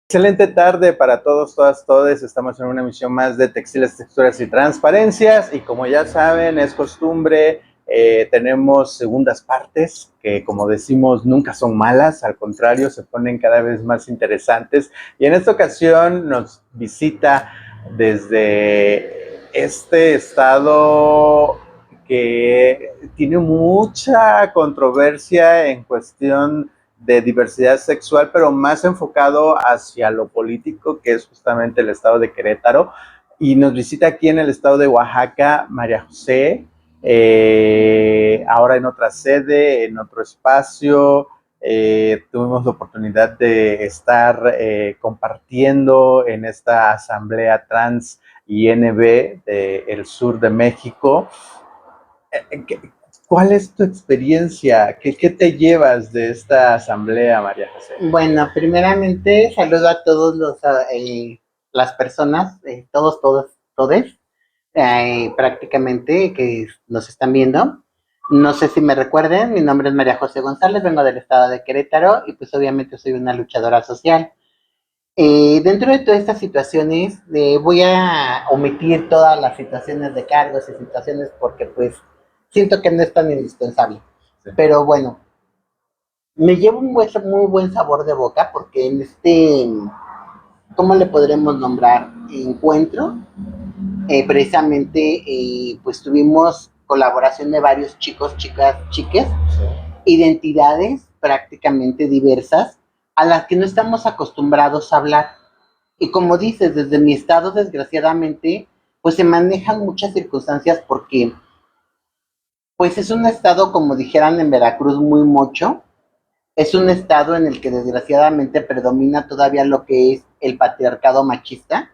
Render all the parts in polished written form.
Excelente tarde para todos, todas, todes. Estamos en una emisión más de Textiles, Texturas y Transparencias y como ya saben, es costumbre, tenemos segundas partes que como decimos nunca son malas, al contrario, se ponen cada vez más interesantes y en esta ocasión nos visita desde este estado que tiene mucha controversia en cuestión de diversidad sexual, pero más enfocado hacia lo político, que es justamente el estado de Querétaro. Y nos visita aquí en el estado de Oaxaca María José, ahora en otra sede, en otro espacio. Tuvimos la oportunidad de estar compartiendo en esta asamblea trans INB del sur de México. ¿Cuál es tu experiencia? ¿Qué te llevas de esta asamblea, María José? Bueno, primeramente saludo a todos las personas, todes, prácticamente que nos están viendo. No sé si me recuerden, mi nombre es María José González, vengo del estado de Querétaro y pues obviamente soy una luchadora social. Dentro de todas estas situaciones, voy a omitir todas las situaciones de cargos y situaciones porque pues siento que no es tan indispensable. Sí. Pero bueno, me llevo un muy buen sabor de boca porque en ¿cómo le podremos nombrar? Encuentro, precisamente, pues tuvimos colaboración de varios chicos, chicas, chiques, sí, identidades prácticamente diversas a las que no estamos acostumbrados a hablar. Y como dices, desde mi estado, desgraciadamente, pues se manejan muchas circunstancias porque, pues es un estado, como dijeran en Veracruz, muy mocho. Es un estado en el que desgraciadamente predomina todavía lo que es el patriarcado machista,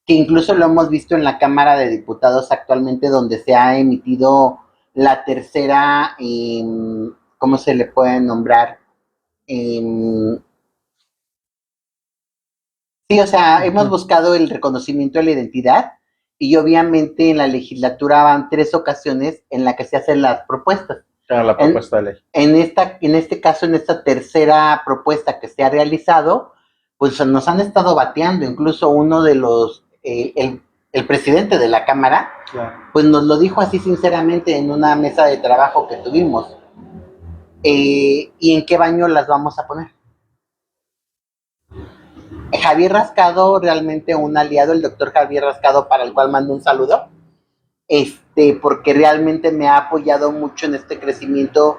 que incluso lo hemos visto en la Cámara de Diputados actualmente, donde se ha emitido la tercera, ¿cómo se le puede nombrar? Sí, o sea, hemos buscado el reconocimiento de la identidad y obviamente en la legislatura van 3 ocasiones en la que se hacen las propuestas. La propuesta de ley. En este caso, en esta tercera propuesta que se ha realizado, pues nos han estado bateando, incluso uno de el presidente de la Cámara, claro, pues nos lo dijo así sinceramente en una mesa de trabajo que tuvimos. ¿Y en qué baño las vamos a poner? Javier Rascado, realmente un aliado, el doctor Javier Rascado, para el cual mando un saludo, porque realmente me ha apoyado mucho en este crecimiento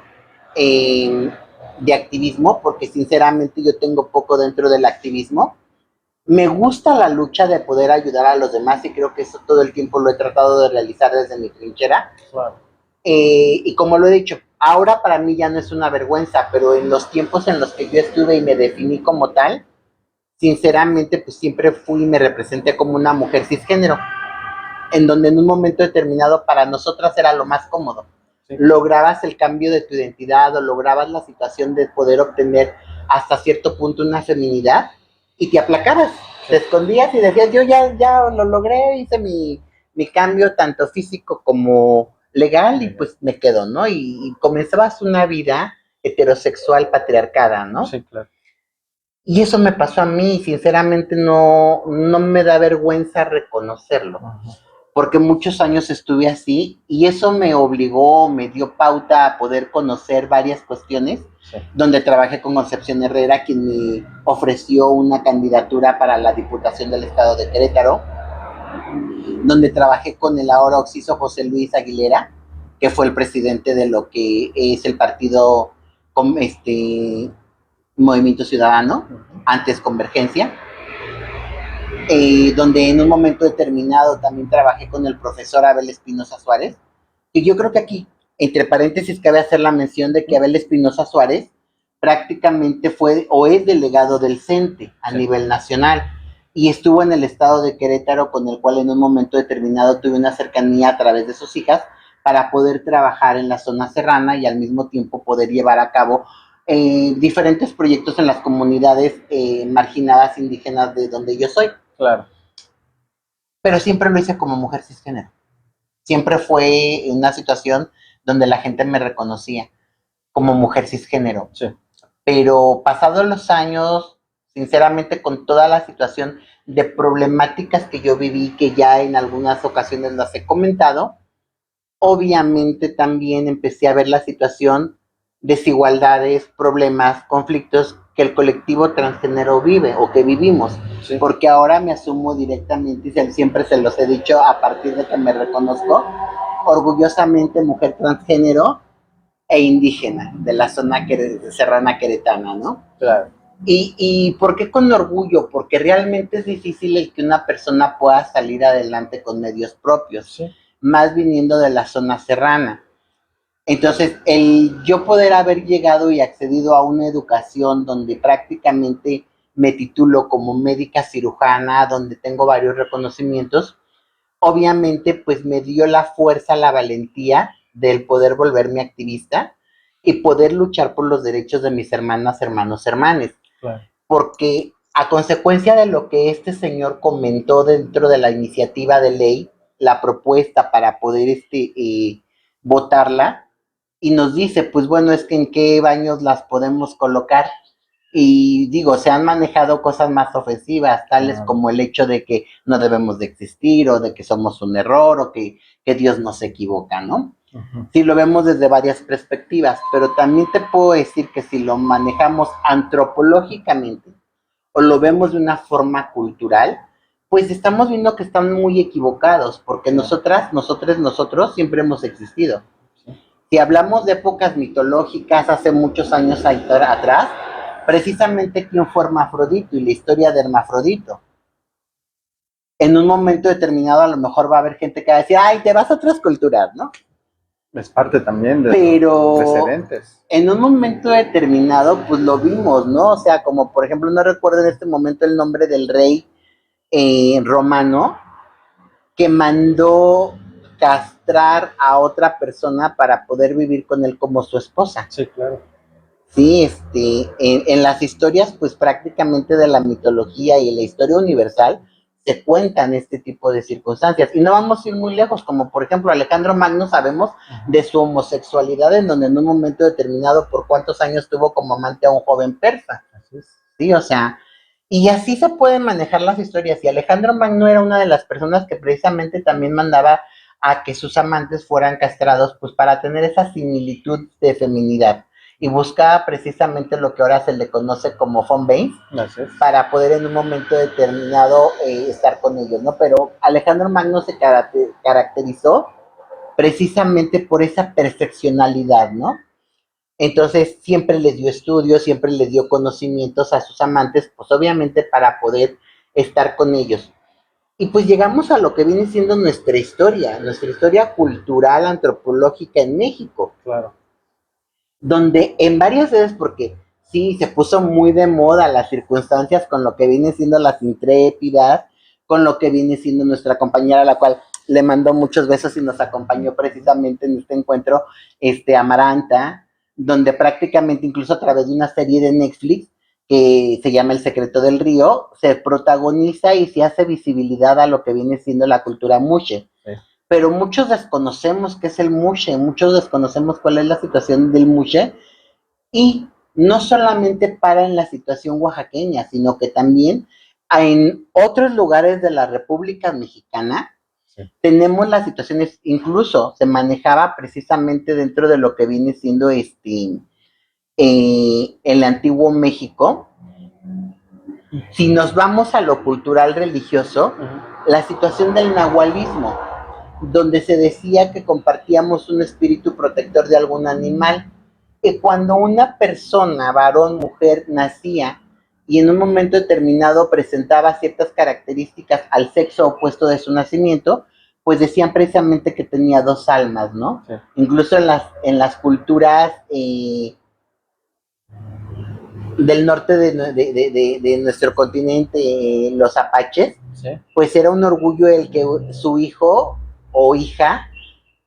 de activismo, porque sinceramente yo tengo poco dentro del activismo. Me gusta la lucha de poder ayudar a los demás y creo que eso todo el tiempo lo he tratado de realizar desde mi trinchera. Claro. Y como lo he dicho, ahora para mí ya no es una vergüenza, pero en los tiempos en los que yo estuve y me definí como tal, sinceramente pues siempre fui y me representé como una mujer cisgénero, en donde en un momento determinado para nosotras era lo más cómodo. Sí. Lograbas el cambio de tu identidad o lograbas la situación de poder obtener hasta cierto punto una feminidad y te aplacabas, sí, te escondías y decías, yo ya lo logré, hice mi cambio tanto físico como legal y pues me quedo, ¿no? Y comenzabas una vida heterosexual patriarcada, ¿no? Sí, claro. Y eso me pasó a mí, sinceramente no me da vergüenza reconocerlo. Uh-huh. Porque muchos años estuve así y eso me obligó, me dio pauta a poder conocer varias cuestiones, sí, donde trabajé con Concepción Herrera, quien me ofreció una candidatura para la Diputación del Estado de Querétaro, donde trabajé con el ahora occiso José Luis Aguilera, que fue el presidente de lo que es el partido Movimiento Ciudadano, antes Convergencia. Donde en un momento determinado también trabajé con el profesor Abel Espinosa Suárez, y yo creo que aquí, entre paréntesis, cabe hacer la mención de que Abel Espinosa Suárez prácticamente fue o es delegado del CENTE a nivel nacional, y estuvo en el estado de Querétaro, con el cual en un momento determinado tuve una cercanía a través de sus hijas, para poder trabajar en la zona serrana y al mismo tiempo poder llevar a cabo diferentes proyectos en las comunidades marginadas indígenas de donde yo soy. Claro. Pero siempre lo hice como mujer cisgénero. Siempre fue una situación donde la gente me reconocía como mujer cisgénero. Sí. Pero pasados los años, sinceramente, con toda la situación de problemáticas que yo viví, que ya en algunas ocasiones las he comentado, obviamente también empecé a ver la situación, desigualdades, problemas, conflictos que el colectivo transgénero vive o que vivimos. Sí. Porque ahora me asumo directamente, y siempre se los he dicho a partir de que me reconozco, orgullosamente mujer transgénero e indígena de la zona serrana queretana, ¿no? Claro. ¿Y por qué con orgullo? Porque realmente es difícil el que una persona pueda salir adelante con medios propios, sí, más viniendo de la zona serrana. Entonces, el yo poder haber llegado y accedido a una educación donde prácticamente me titulo como médica cirujana, donde tengo varios reconocimientos, obviamente pues me dio la fuerza, la valentía del poder volverme activista y poder luchar por los derechos de mis hermanas, hermanos, hermanes. Claro. Porque a consecuencia de lo que este señor comentó dentro de la iniciativa de ley, la propuesta para poder votarla, y nos dice, pues bueno, es que en qué baños las podemos colocar. Y digo, se han manejado cosas más ofensivas, tales como el hecho de que no debemos de existir, o de que somos un error, o que Dios no se equivoca, ¿no? Uh-huh. Sí, lo vemos desde varias perspectivas, pero también te puedo decir que si lo manejamos antropológicamente, o lo vemos de una forma cultural, pues estamos viendo que están muy equivocados, porque nosotros siempre hemos existido. Si hablamos de épocas mitológicas, hace muchos años atrás, precisamente quién fue Hermafrodito y la historia de Hermafrodito. En un momento determinado a lo mejor va a haber gente que va a decir, ay, te vas a otras culturas, ¿no? Es parte también de los precedentes. En un momento determinado, pues lo vimos, ¿no? O sea, como por ejemplo, no recuerdo en este momento el nombre del rey romano que mandó castrar a otra persona para poder vivir con él como su esposa. Sí, claro. Sí, en las historias, pues prácticamente de la mitología y en la historia universal, se cuentan este tipo de circunstancias. Y no vamos a ir muy lejos, como por ejemplo Alejandro Magno, sabemos de su homosexualidad, en donde en un momento determinado, por cuántos años tuvo como amante a un joven persa. Sí, o sea, y así se pueden manejar las historias. Y Alejandro Magno era una de las personas que precisamente también mandaba a que sus amantes fueran castrados, pues para tener esa similitud de feminidad. Y buscaba precisamente lo que ahora se le conoce como phone base, para poder en un momento determinado estar con ellos, ¿no? Pero Alejandro Magno se caracterizó precisamente por esa perfeccionalidad, ¿no? Entonces siempre les dio estudios, siempre les dio conocimientos a sus amantes, pues obviamente para poder estar con ellos. Y pues llegamos a lo que viene siendo nuestra historia cultural, antropológica en México. Claro. Donde en varias veces, porque sí, se puso muy de moda las circunstancias con lo que viene siendo las intrépidas, con lo que viene siendo nuestra compañera, a la cual le mandó muchos besos y nos acompañó precisamente en este encuentro, Amaranta, donde prácticamente incluso a través de una serie de Netflix que se llama El Secreto del Río, se protagoniza y se hace visibilidad a lo que viene siendo la cultura mushe. Sí. Pero muchos desconocemos qué es el mushe, muchos desconocemos cuál es la situación del mushe, y no solamente para en la situación oaxaqueña, sino que también en otros lugares de la República Mexicana, sí, tenemos las situaciones, incluso se manejaba precisamente dentro de lo que viene siendo el antiguo México. Si nos vamos a lo cultural religioso, la situación del nahualismo, donde se decía que compartíamos un espíritu protector de algún animal, que cuando una persona, varón, mujer, nacía y en un momento determinado presentaba ciertas características al sexo opuesto de su nacimiento, pues decían precisamente que tenía dos almas, ¿no? Sí. Incluso en las culturas del norte de nuestro continente, los apaches, sí, pues era un orgullo el que su hijo o hija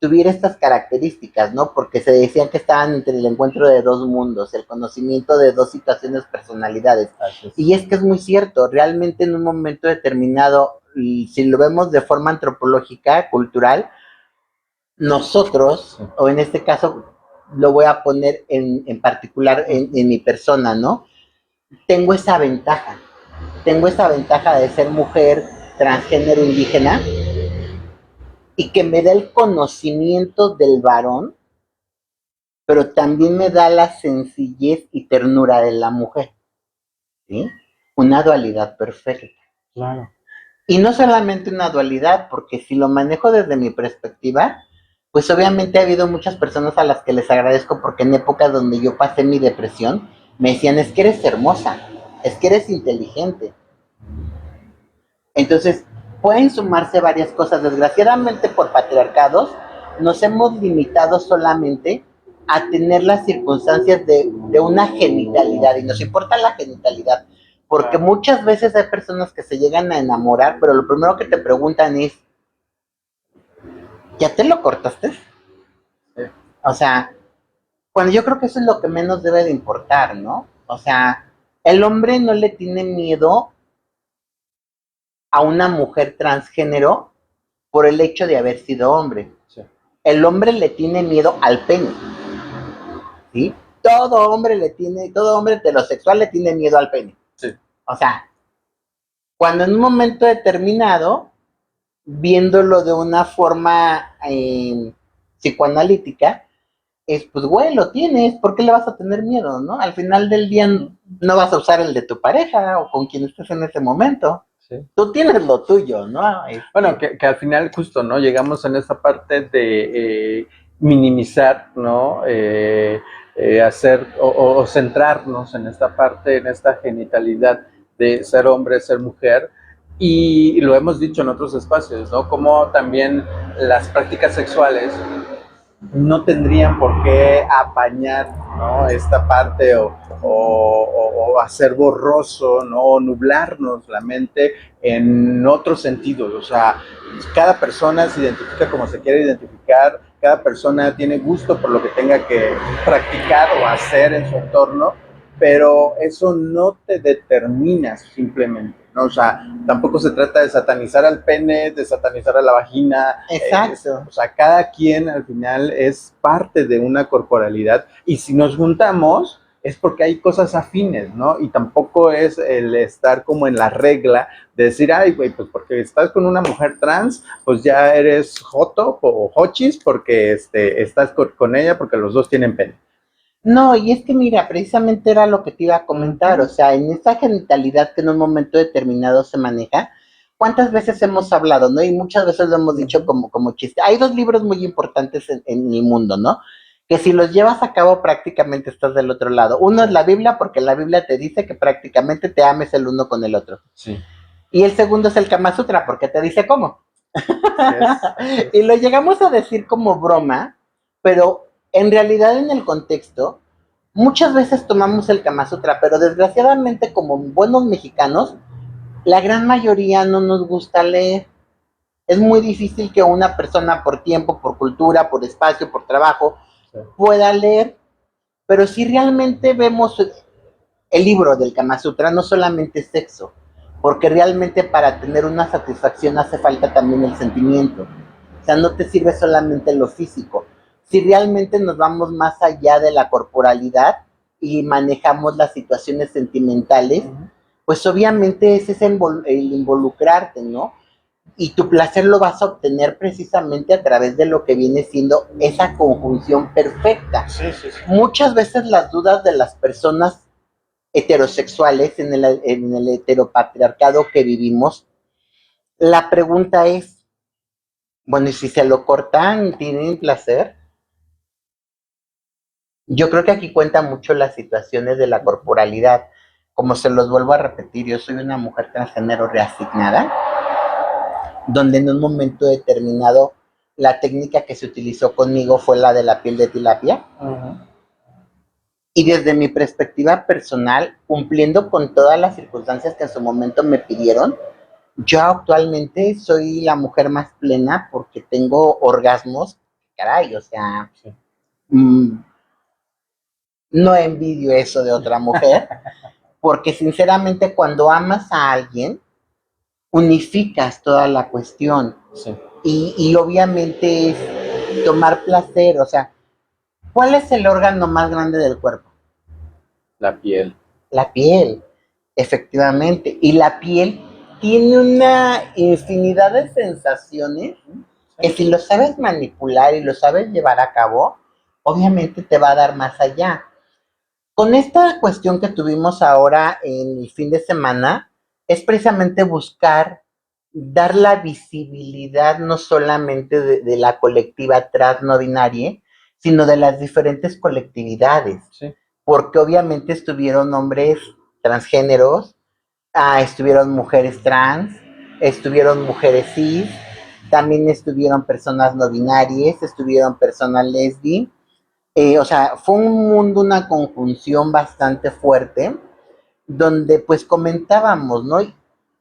tuviera estas características, ¿no? Porque se decían que estaban entre el encuentro de dos mundos, el conocimiento de dos situaciones, personalidades. Y es que es muy cierto, realmente en un momento determinado, si lo vemos de forma antropológica, cultural, nosotros, o en este caso lo voy a poner en particular en mi persona, ¿no? Tengo esa ventaja tengo esa ventaja de ser mujer transgénero indígena y que me da el conocimiento del varón, pero también me da la sencillez y ternura de la mujer, ¿sí? Una dualidad perfecta. Claro. Y no solamente una dualidad, porque si lo manejo desde mi perspectiva, pues obviamente ha habido muchas personas a las que les agradezco porque en épocas donde yo pasé mi depresión, me decían, es que eres hermosa, es que eres inteligente. Entonces, pueden sumarse varias cosas. Desgraciadamente por patriarcados, nos hemos limitado solamente a tener las circunstancias de una genitalidad y nos importa la genitalidad. Porque muchas veces hay personas que se llegan a enamorar, pero lo primero que te preguntan es, ¿ya te lo cortaste? O sea, bueno, yo creo que eso es lo que menos debe de importar, ¿no? O sea, el hombre no le tiene miedo a una mujer transgénero por el hecho de haber sido hombre. Sí. El hombre le tiene miedo al pene, ¿sí? Todo hombre heterosexual le tiene miedo al pene. Sí. O sea, cuando en un momento determinado, viéndolo de una forma psicoanalítica, es pues güey, lo tienes, ¿por qué le vas a tener miedo, no? Al final del día no vas a usar el de tu pareja o con quien estés en ese momento. Sí. Tú tienes lo tuyo, ¿no? Bueno, que al final justo, ¿no? Llegamos en esta parte de minimizar, ¿no? Hacer o centrarnos en esta parte, en esta genitalidad de ser hombre, ser mujer, y lo hemos dicho en otros espacios, ¿no? Como también las prácticas sexuales no tendrían por qué apañar, ¿no? Esta parte o hacer borroso, ¿no? O nublarnos la mente en otros sentidos. O sea, cada persona se identifica como se quiere identificar, cada persona tiene gusto por lo que tenga que practicar o hacer en su entorno, pero eso no te determina simplemente, ¿no? O sea, tampoco se trata de satanizar al pene, de satanizar a la vagina. Exacto. O sea, cada quien al final es parte de una corporalidad y si nos juntamos es porque hay cosas afines, ¿no? Y tampoco es el estar como en la regla de decir, ay, güey, pues porque estás con una mujer trans, pues ya eres joto o hochis porque estás con ella porque los dos tienen pene. No, y es que mira, precisamente era lo que te iba a comentar, o sea, en esta genitalidad que en un momento determinado se maneja, ¿cuántas veces hemos hablado, no? Y muchas veces lo hemos dicho como chiste. Hay dos libros muy importantes en mi mundo, ¿no? Que si los llevas a cabo prácticamente estás del otro lado. Uno es la Biblia, porque la Biblia te dice que prácticamente te ames el uno con el otro. Sí. Y el segundo es el Kama Sutra, porque te dice cómo. Yes. Y lo llegamos a decir como broma, pero en realidad en el contexto, muchas veces tomamos el Kama Sutra, pero desgraciadamente como buenos mexicanos, la gran mayoría no nos gusta leer. Es muy difícil que una persona por tiempo, por cultura, por espacio, por trabajo, pueda leer, pero si realmente vemos el libro del Kama Sutra, no solamente es sexo, porque realmente para tener una satisfacción hace falta también el sentimiento. O sea, no te sirve solamente lo físico. Si realmente nos vamos más allá de la corporalidad y manejamos las situaciones sentimentales, pues obviamente ese es el involucrarte, ¿no? Y tu placer lo vas a obtener precisamente a través de lo que viene siendo esa conjunción perfecta. Sí, sí, sí. Muchas veces las dudas de las personas heterosexuales en el heteropatriarcado que vivimos, la pregunta es, bueno, ¿y si se lo cortan, tienen placer? Yo creo que aquí cuenta mucho las situaciones de la corporalidad. Como se los vuelvo a repetir, yo soy una mujer transgénero reasignada, donde en un momento determinado la técnica que se utilizó conmigo fue la de la piel de tilapia. Y desde mi perspectiva personal, cumpliendo con todas las circunstancias que en su momento me pidieron, yo actualmente soy la mujer más plena porque tengo orgasmos, caray, o sea, sí. No envidio eso de otra mujer, porque sinceramente cuando amas a alguien, unificas toda la cuestión. Sí. Y obviamente es tomar placer, o sea, ¿cuál es el órgano más grande del cuerpo? La piel. La piel. Efectivamente. Y la piel tiene una infinidad de sensaciones que si lo sabes manipular y lo sabes llevar a cabo, obviamente te va a dar más allá. Con esta cuestión que tuvimos ahora en el fin de semana, es precisamente buscar dar la visibilidad no solamente de la colectiva trans no binaria, sino de las diferentes colectividades. Sí. Porque obviamente estuvieron hombres transgéneros, estuvieron mujeres trans, estuvieron mujeres cis, también estuvieron personas no binarias, estuvieron personas lesbi. O sea, fue un mundo, una conjunción bastante fuerte, donde pues comentábamos, ¿no?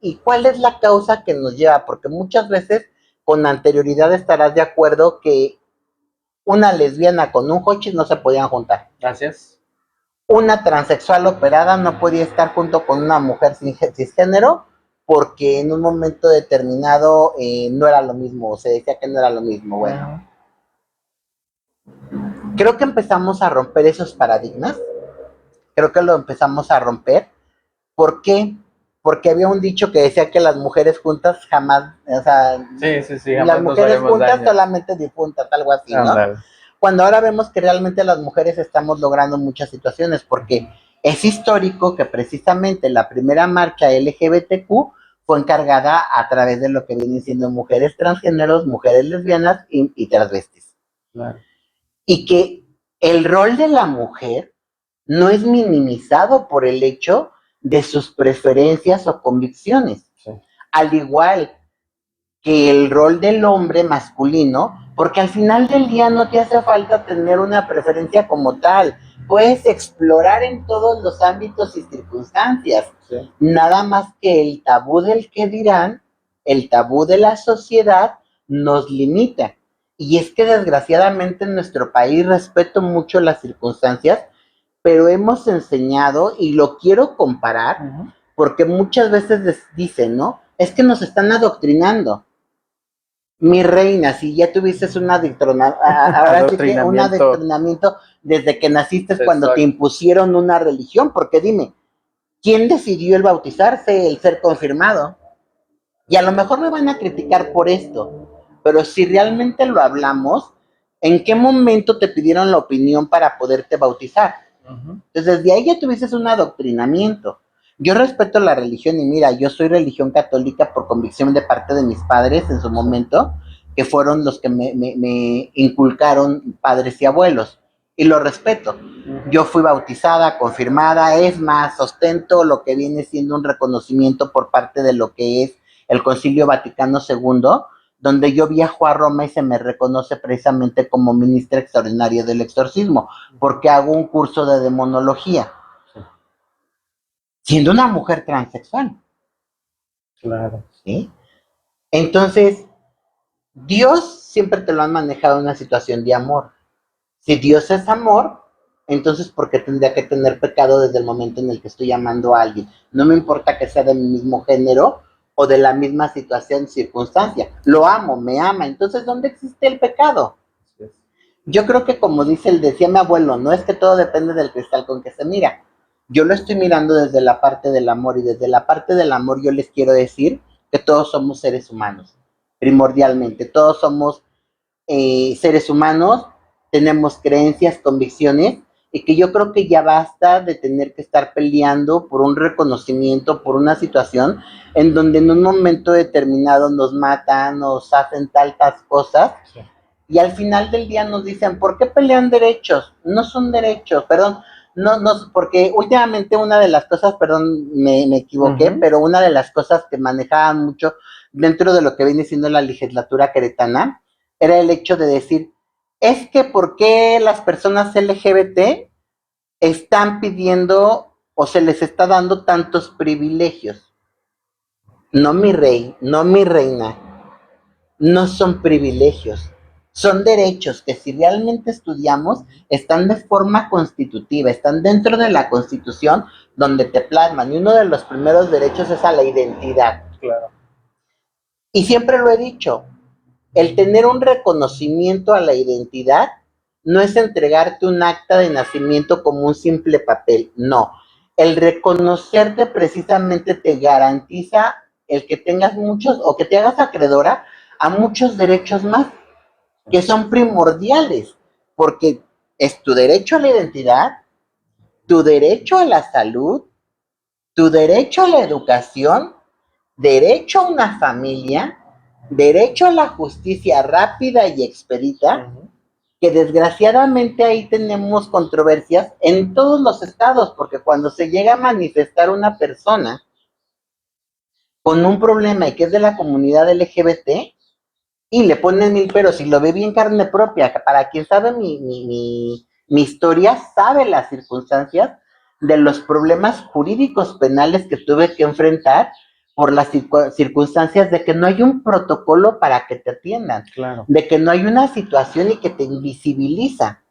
¿Y cuál es la causa que nos lleva? Porque muchas veces con anterioridad estarás de acuerdo que una lesbiana con un hochis no se podían juntar. Gracias. Una transexual operada no podía estar junto con una mujer cisgénero porque en un momento determinado no era lo mismo, se decía que no era lo mismo. Bueno, creo que empezamos a romper esos paradigmas, creo que lo empezamos a romper. ¿Por qué? Porque había un dicho que decía que las mujeres juntas jamás, o sea, jamás las mujeres juntas daño. solamente difuntas, algo así, ¿no? Andale. Cuando ahora vemos que realmente las mujeres estamos logrando muchas situaciones, porque es histórico que precisamente la primera marcha LGBTQ fue encargada a través de lo que vienen siendo mujeres transgéneros, mujeres lesbianas y transvestis. Claro. Y que el rol de la mujer no es minimizado por el hecho de sus preferencias o convicciones. Sí. Al igual que el rol del hombre masculino, porque al final del día no te hace falta tener una preferencia como tal. Puedes explorar en todos los ámbitos y circunstancias. Sí. Nada más que el tabú del que dirán, el tabú de la sociedad nos limita. Y es que desgraciadamente en nuestro país respeto mucho las circunstancias, pero hemos enseñado, y lo quiero comparar, porque muchas veces dicen, ¿no? Es que nos están adoctrinando. Mi reina, si ya tuviste un adoctrinamiento desde que naciste, es cuando te impusieron una religión, porque dime, ¿quién decidió el bautizarse, el ser confirmado? Y a lo mejor me van a criticar por esto, pero si realmente lo hablamos, ¿en qué momento te pidieron la opinión para poderte bautizar? Entonces, desde ahí ya tuviste un adoctrinamiento. Yo respeto la religión y mira, yo soy religión católica por convicción de parte de mis padres en su momento, que fueron los que me inculcaron padres y abuelos. Y lo respeto. Yo fui bautizada, confirmada, es más, sostento lo que viene siendo un reconocimiento por parte de lo que es el Concilio Vaticano II, donde yo viajo a Roma y se me reconoce precisamente como ministra extraordinaria del exorcismo, porque hago un curso de demonología, siendo una mujer transexual. Claro. ¿Sí? Entonces, Dios siempre te lo han manejado en una situación de amor. Si Dios es amor, entonces ¿por qué tendría que tener pecado desde el momento en el que estoy amando a alguien? No me importa que sea de mi mismo género o de la misma situación, circunstancia. Lo amo, me ama. Entonces, ¿dónde existe el pecado? Yo creo que como decía mi abuelo, no es que todo depende del cristal con que se mira. Yo lo estoy mirando desde la parte del amor, y desde la parte del amor yo les quiero decir que todos somos seres humanos, primordialmente. Todos somos seres humanos, tenemos creencias, convicciones, y que yo creo que ya basta de tener que estar peleando por un reconocimiento, por una situación en donde en un momento determinado nos matan, nos hacen tantas cosas. Sí. Y al final del día nos dicen, ¿por qué pelean derechos? No son derechos, perdón, no, porque últimamente una de las cosas, perdón, me equivoqué, pero una de las cosas que manejaban mucho dentro de lo que viene siendo la legislatura queretana, era el hecho de decir, es que ¿por qué las personas LGBT están pidiendo o se les está dando tantos privilegios? No, mi rey, no, mi reina, no son privilegios, son derechos que si realmente estudiamos están de forma constitutiva, están dentro de la Constitución donde te plasman, y uno de los primeros derechos es a la identidad. Claro. Y siempre lo he dicho, el tener un reconocimiento a la identidad no es entregarte un acta de nacimiento como un simple papel, no. el reconocerte precisamente te garantiza el que tengas muchos o que te hagas acreedora a muchos derechos más que son primordiales, porque es tu derecho a la identidad, tu derecho a la salud, tu derecho a la educación, derecho a una familia, derecho a la justicia rápida y expedita, que desgraciadamente ahí tenemos controversias en todos los estados, porque cuando se llega a manifestar una persona con un problema y que es de la comunidad LGBT, y le ponen mil peros y lo ve bien carne propia, para quien sabe mi historia, sabe las circunstancias de los problemas jurídicos penales que tuve que enfrentar por las circunstancias de que no hay un protocolo para que te atiendan, Claro. de que no hay una situación y que te invisibiliza.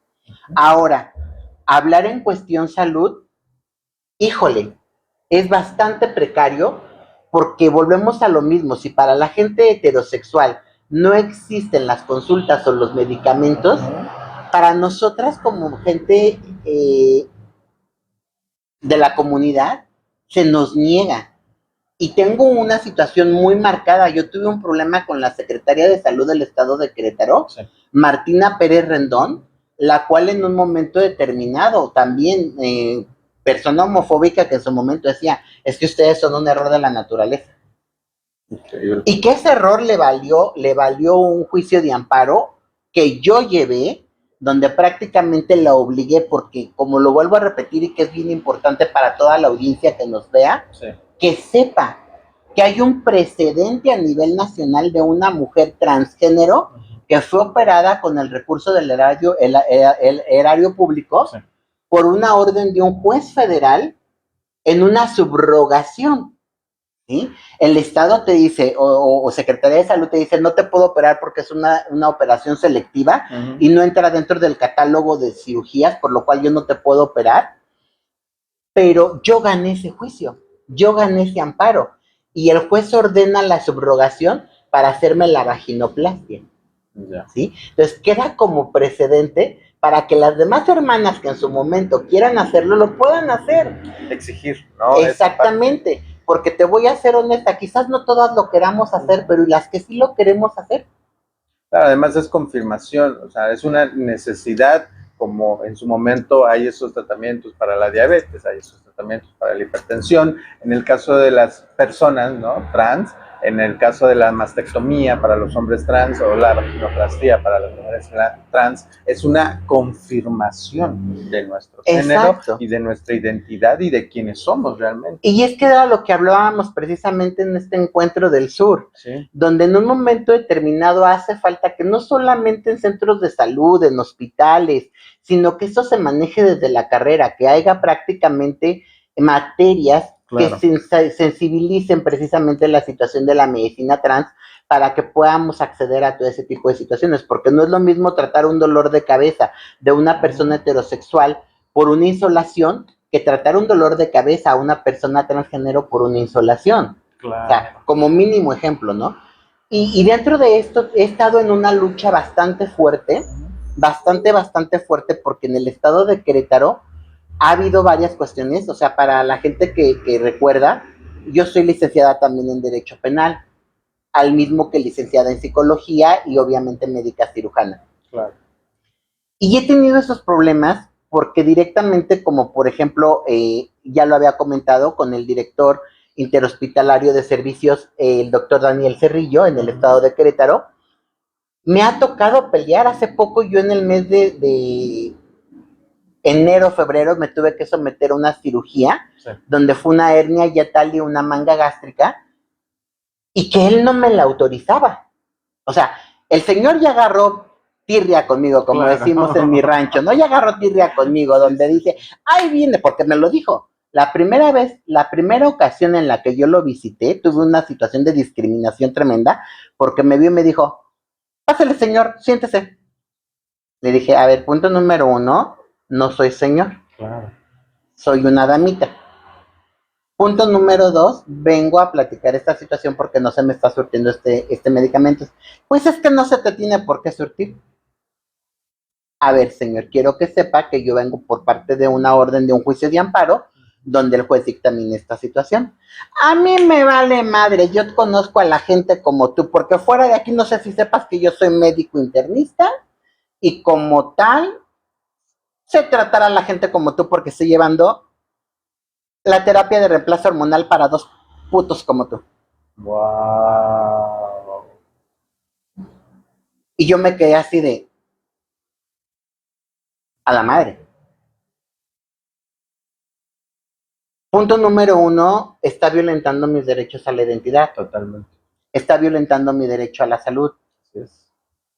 Ahora, hablar en cuestión salud, híjole, es bastante precario porque volvemos a lo mismo. Si para la gente heterosexual no existen las consultas o los medicamentos, para nosotras como gente de la comunidad se nos niega. Y tengo una situación muy marcada. Yo tuve un problema con la secretaria de Salud del Estado de Querétaro, sí, Martina Pérez Rendón, la cual en un momento determinado también, persona homofóbica que en su momento decía, es que ustedes son un error de la naturaleza. Increíble. Y que ese error le valió un juicio de amparo que yo llevé, donde prácticamente la obligué, porque como lo vuelvo a repetir y que es bien importante para toda la audiencia que nos vea, sí, que sepa que hay un precedente a nivel nacional de una mujer transgénero que fue operada con el recurso del erario público, sí, por una orden de un juez federal en una subrogación. ¿Sí? El Estado te dice, o Secretaría de Salud te dice, no te puedo operar porque es una operación selectiva y no entra dentro del catálogo de cirugías, por lo cual yo no te puedo operar, pero yo gané ese juicio, yo gané ese amparo, y el juez ordena la subrogación para hacerme la vaginoplastia. ¿Sí? Entonces queda como precedente para que las demás hermanas que en su momento quieran hacerlo, lo puedan hacer. Exigir, ¿no? Exactamente, porque te voy a ser honesta, quizás no todas lo queramos hacer, pero ¿y las que sí lo queremos hacer? Claro, además es confirmación, o sea, es una necesidad, como en su momento hay esos tratamientos para la diabetes, hay esos tratamientos para la hipertensión, en el caso de las personas, ¿no?, trans, en el caso de la mastectomía para los hombres trans o la vaginoplastia para las mujeres trans, es una confirmación de nuestro género. Exacto. Y de nuestra identidad y de quiénes somos realmente. Y es que era lo que hablábamos precisamente en este encuentro del sur, sí, donde en un momento determinado hace falta que no solamente en centros de salud, en hospitales, sino que eso se maneje desde la carrera, que haya prácticamente materias, claro, que sensibilicen precisamente la situación de la medicina trans para que podamos acceder a todo ese tipo de situaciones, porque no es lo mismo tratar un dolor de cabeza de una persona heterosexual por una insolación que tratar un dolor de cabeza a una persona transgénero por una insolación. Claro. O sea, como mínimo ejemplo, ¿no? Y dentro de esto he estado en una lucha bastante fuerte, bastante fuerte, porque en el estado de Querétaro ha habido varias cuestiones. O sea, para la gente que recuerda, yo soy licenciada también en Derecho Penal, al mismo que licenciada en Psicología y obviamente médica cirujana. Claro. Y he tenido esos problemas porque directamente, como por ejemplo, ya lo había comentado con el director interhospitalario de servicios, el doctor Daniel Cerrillo, en el estado de Querétaro, me ha tocado pelear. Hace poco, yo en el mes de enero, febrero, me tuve que someter a una cirugía, sí, donde fue una hernia hiatal y una manga gástrica, y que él no me la autorizaba. O sea, el señor ya agarró tirria conmigo, como claro, decimos en mi rancho, ¿no? Ya agarró tirria conmigo, donde dice, ahí viene, porque me lo dijo. La primera ocasión en la que yo lo visité, tuve una situación de discriminación tremenda, porque me vio y me dijo, pásale, señor, siéntese. Le dije, a ver, punto número 1, no soy señor. Claro. Soy una damita. Punto número 2, vengo a platicar esta situación porque no se me está surtiendo este medicamento. Pues es que no se te tiene por qué surtir. A ver, señor, quiero que sepa que yo vengo por parte de una orden de un juicio de amparo donde el juez dictamine esta situación. A mí me vale madre, yo conozco a la gente como tú, porque fuera de aquí no sé si sepas que yo soy médico internista y como tal sé tratar a la gente como tú porque estoy llevando la terapia de reemplazo hormonal para 2 putos como tú. Wow. Y yo me quedé así de a la madre. Punto número 1, está violentando mis derechos a la identidad. Totalmente. Está violentando mi derecho a la salud. Así es.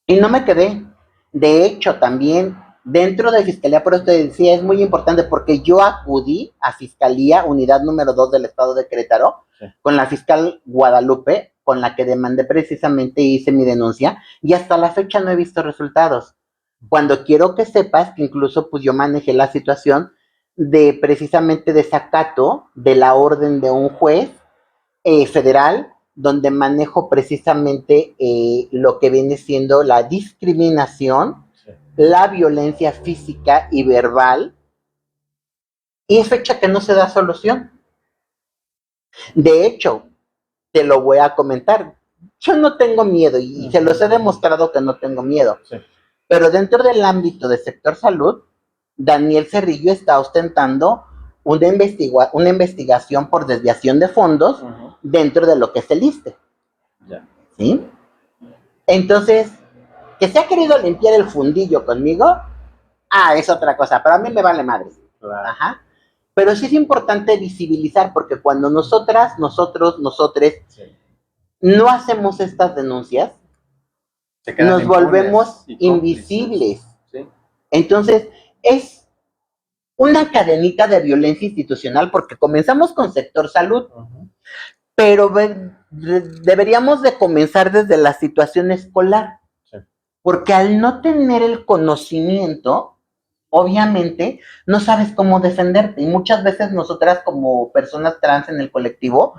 Y no me quedé. De hecho, también dentro de Fiscalía, por eso te decía, es muy importante porque yo acudí a Fiscalía, unidad número 2 del estado de Querétaro, sí, con la fiscal Guadalupe, con la que demandé precisamente y hice mi denuncia, y hasta la fecha no he visto resultados. Cuando quiero que sepas que incluso pues yo manejé la situación de precisamente desacato de la orden de un juez federal, donde manejo precisamente lo que viene siendo la discriminación, sí, la violencia física y verbal, y es fecha que no se da solución. De hecho, te lo voy a comentar, yo no tengo miedo y se los he demostrado que no tengo miedo, sí, pero dentro del ámbito del sector salud, Daniel Cerrillo está ostentando una investigación por desviación de fondos dentro de lo que es el ISSSTE. ¿Sí? Entonces, que se ha querido limpiar el fundillo conmigo, es otra cosa, pero a mí me vale madre. Claro. Ajá. Pero sí es importante visibilizar, porque cuando nosotras, nosotres, sí, no hacemos estas denuncias, nos volvemos invisibles. Sí. Entonces, es una cadenita de violencia institucional, porque comenzamos con sector salud, pero deberíamos de comenzar desde la situación escolar, sí, porque al no tener el conocimiento, obviamente no sabes cómo defenderte, y muchas veces nosotras como personas trans en el colectivo,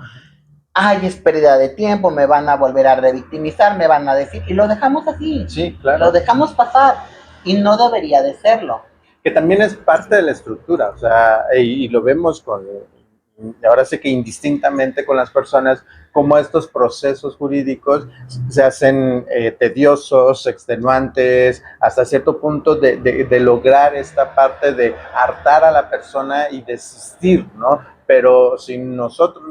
es pérdida de tiempo, me van a volver a revictimizar, me van a decir, y lo dejamos así, sí, claro, lo dejamos pasar, y no debería de serlo. Que también es parte de la estructura, o sea, y lo vemos ahora sí que indistintamente con las personas, como estos procesos jurídicos se hacen tediosos, extenuantes, hasta cierto punto de lograr esta parte de hartar a la persona y desistir, ¿no? Pero si nosotros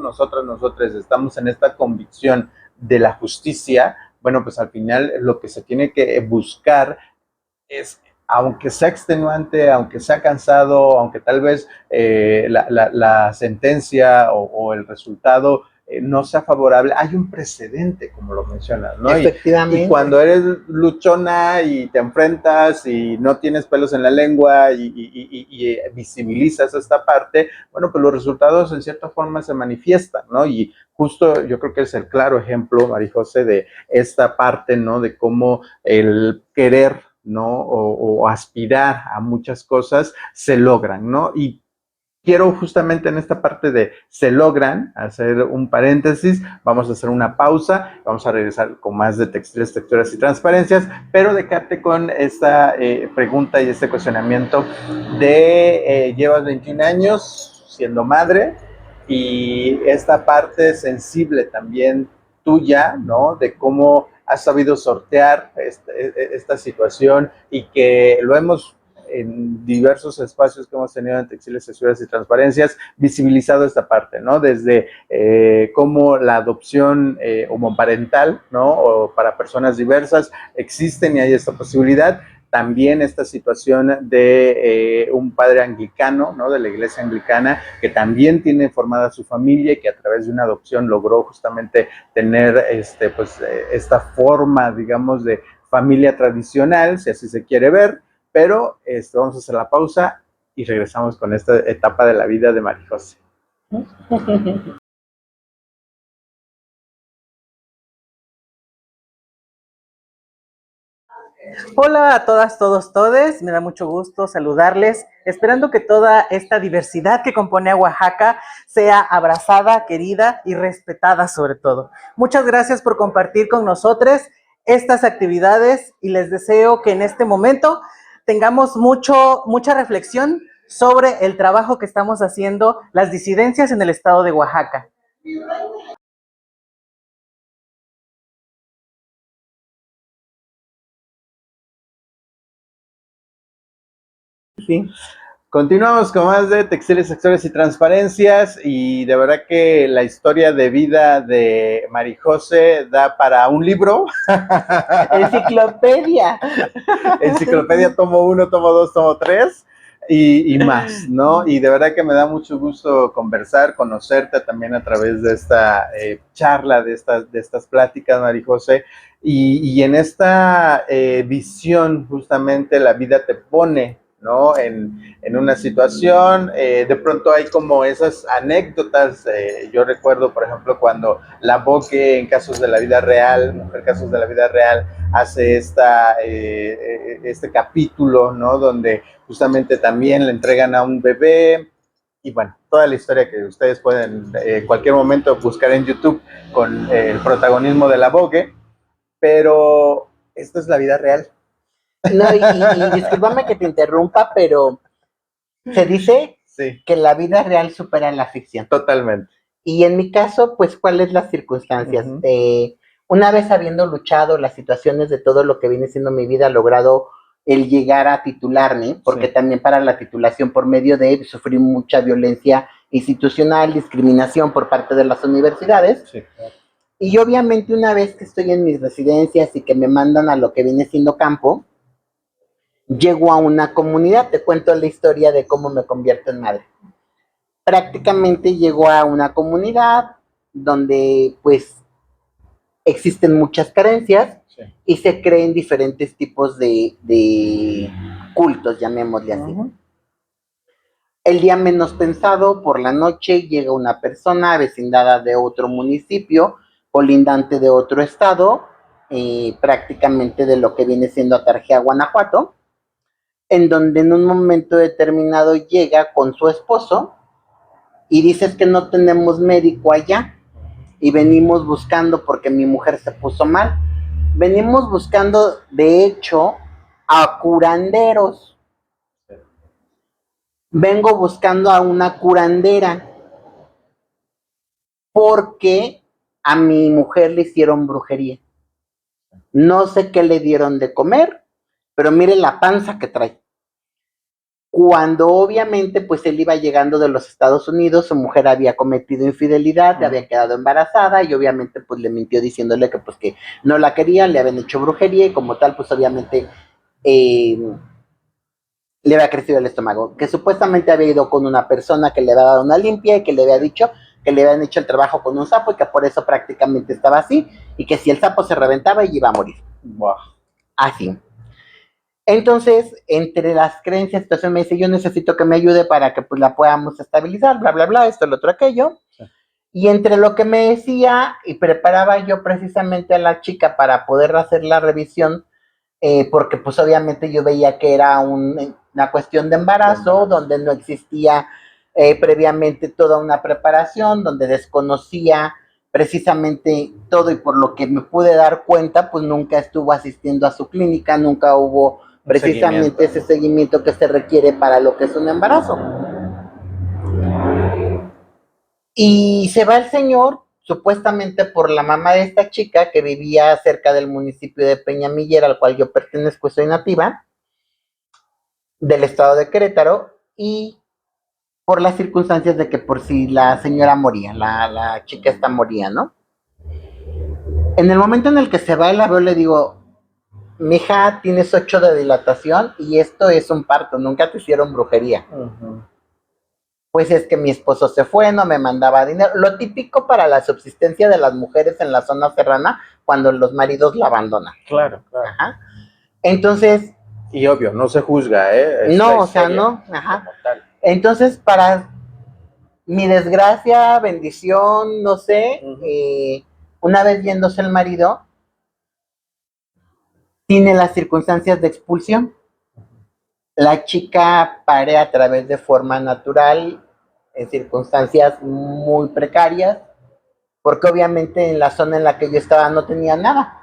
estamos en esta convicción de la justicia, bueno, pues al final lo que se tiene que buscar es, aunque sea extenuante, aunque sea cansado, aunque tal vez la sentencia o el resultado no sea favorable, hay un precedente, como lo mencionas, ¿no? Efectivamente. Y cuando eres luchona y te enfrentas y no tienes pelos en la lengua y visibilizas esta parte, bueno, pues los resultados en cierta forma se manifiestan, ¿no? Y justo yo creo que es el claro ejemplo, María José, de esta parte, ¿no? De cómo el querer, ¿no? O aspirar a muchas cosas se logran, ¿no? Y quiero justamente en esta parte de se logran hacer un paréntesis, vamos a hacer una pausa, vamos a regresar con más de textiles, texturas y transparencias, pero dejarte con esta pregunta y este cuestionamiento de llevas 21 años siendo madre y esta parte sensible también tuya, ¿no? De cómo has sabido sortear esta situación y que lo hemos en diversos espacios que hemos tenido en Textiles, Texturas y Transparencias, visibilizado esta parte, ¿no? Desde cómo la adopción homoparental, ¿no? O para personas diversas existen y hay esta posibilidad. También esta situación de un padre anglicano, ¿no? De la iglesia anglicana, que también tiene formada su familia y que a través de una adopción logró justamente tener esta forma, digamos, de familia tradicional, si así se quiere ver, pero vamos a hacer la pausa y regresamos con esta etapa de la vida de María José. Hola a todas, todos, todes. Me da mucho gusto saludarles, esperando que toda esta diversidad que compone a Oaxaca sea abrazada, querida y respetada sobre todo. Muchas gracias por compartir con nosotros estas actividades y les deseo que en este momento tengamos mucha reflexión sobre el trabajo que estamos haciendo las disidencias en el estado de Oaxaca. Sí. Continuamos con más de Textiles, Texturas y Transparencias, y de verdad que la historia de vida de Marijose da para un libro. Enciclopedia. Enciclopedia tomo 1, tomo 2, tomo 3 y más, ¿no? Y de verdad que me da mucho gusto conversar, conocerte también a través de esta charla, de estas pláticas, Marijose. Y en esta visión, justamente, la vida te pone, ¿no? En una situación, de pronto hay como esas anécdotas. Yo recuerdo, por ejemplo, cuando la Boque, en casos de la vida real, Mujer Casos de la Vida Real, hace este capítulo, ¿no? Donde justamente también le entregan a un bebé. Y bueno, toda la historia que ustedes pueden en cualquier momento buscar en YouTube con el protagonismo de la Boque. Pero esto es la vida real. No, y discúlpame que te interrumpa, pero se dice Sí, que la vida real supera la ficción. totalmente. Y en mi caso, pues, ¿cuáles las circunstancias? Ujú. Una vez habiendo luchado las situaciones de todo lo que viene siendo mi vida, logrado el llegar a titularme, porque Sí. también para la titulación por medio de sufrí mucha violencia institucional, discriminación por parte de las universidades. Sí. Y obviamente una vez que estoy en mis residencias y que me mandan a lo que viene siendo campo, llego a una comunidad. Te cuento la historia de cómo me convierto en madre. Prácticamente llego a una comunidad donde pues existen muchas carencias, Sí. y se creen diferentes tipos de cultos, llamémosle así. Uh-huh. El día menos pensado, por la noche, llega una persona vecindada de otro municipio, colindante de otro estado, prácticamente de lo que viene siendo Atarjea, Guanajuato, en donde en un momento determinado llega con su esposo y dices que no tenemos médico allá y venimos buscando porque mi mujer se puso mal. Venimos buscando, de hecho, a curanderos. Vengo buscando a una curandera porque a mi mujer le hicieron brujería. No sé qué le dieron de comer, pero mire la panza que trae. Cuando obviamente pues él iba llegando de los Estados Unidos, su mujer había cometido infidelidad, le había quedado embarazada y obviamente pues le mintió diciéndole que pues que no la querían, le habían hecho brujería y como tal pues obviamente le había crecido el estómago, que supuestamente había ido con una persona que le había dado una limpia y que le había dicho que le habían hecho el trabajo con un sapo y que por eso prácticamente estaba así y que si el sapo se reventaba ella iba a morir. Wow. Así. Entonces, entre las creencias, entonces me dice, yo necesito que me ayude para que pues la podamos estabilizar, bla, bla, bla, esto, lo otro, aquello. Sí. Y entre lo que me decía y preparaba yo precisamente a la chica para poder hacer la revisión, porque pues obviamente yo veía que era una cuestión de embarazo, donde no existía previamente toda una preparación, donde desconocía precisamente todo y por lo que me pude dar cuenta, pues nunca estuvo asistiendo a su clínica, nunca hubo precisamente ese seguimiento que se requiere para lo que es un embarazo. Y se va el señor, supuestamente por la mamá de esta chica que vivía cerca del municipio de Peñamiller, al cual yo pertenezco, soy nativa, del estado de Querétaro, y por las circunstancias de que por si la señora moría, la chica esta moría, ¿no? En el momento en el que se va el abuelo le digo, mija, tienes 8 de dilatación y esto es un parto, nunca te hicieron brujería. Uh-huh. Pues es que mi esposo se fue, no me mandaba dinero, lo típico para la subsistencia de las mujeres en la zona serrana cuando los maridos la abandonan. Claro, claro. Ajá. Entonces... Y obvio, no se juzga, ¿eh? No, o sea, no, ajá. Entonces, para mi desgracia, bendición, no sé, una vez yéndose el marido, tiene las circunstancias de expulsión. La chica pare a través de forma natural, en circunstancias muy precarias, porque obviamente en la zona en la que yo estaba no tenía nada.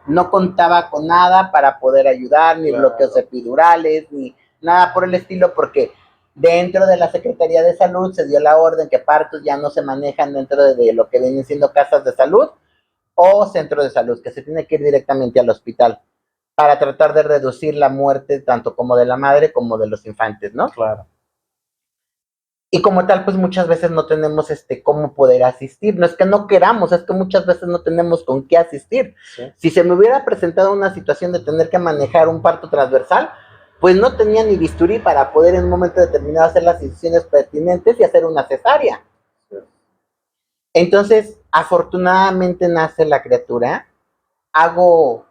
No contaba con nada para poder ayudar, ni bloqueos epidurales, ni nada por el estilo, porque Dentro de la Secretaría de Salud se dio la orden que partos ya no se manejan dentro de lo que vienen siendo casas de salud o centros de salud, que se tiene que ir directamente al hospital para tratar de reducir la muerte tanto como de la madre como de los infantes, ¿no? Claro. Y como tal, pues muchas veces no tenemos cómo poder asistir. No es que no queramos, es que muchas veces no tenemos con qué asistir. Sí. Si se me hubiera presentado una situación de tener que manejar un parto transversal, pues no tenía ni bisturí para poder en un momento determinado hacer las incisiones pertinentes y hacer una cesárea. Sí. Entonces, afortunadamente nace la criatura. Hago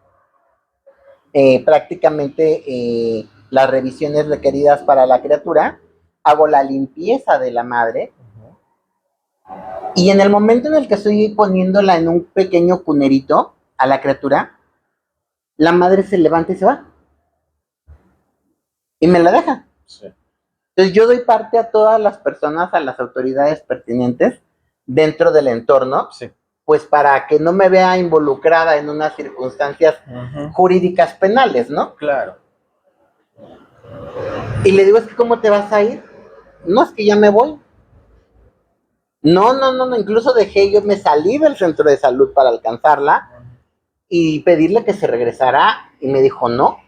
prácticamente las revisiones requeridas para la criatura. Hago la limpieza de la madre. Y en el momento en el que estoy poniéndola en un pequeño cunerito a la criatura, la madre se levanta y se va. Y me la deja. Sí. Entonces yo doy parte a todas las personas, a las autoridades pertinentes dentro del entorno, Sí. pues para que no me vea involucrada en unas circunstancias jurídicas penales, ¿no? Claro. Y le digo, es que ¿cómo te vas a ir? No, es que ya me voy. No, incluso yo me salí del centro de salud para alcanzarla y pedirle que se regresara y me dijo, no.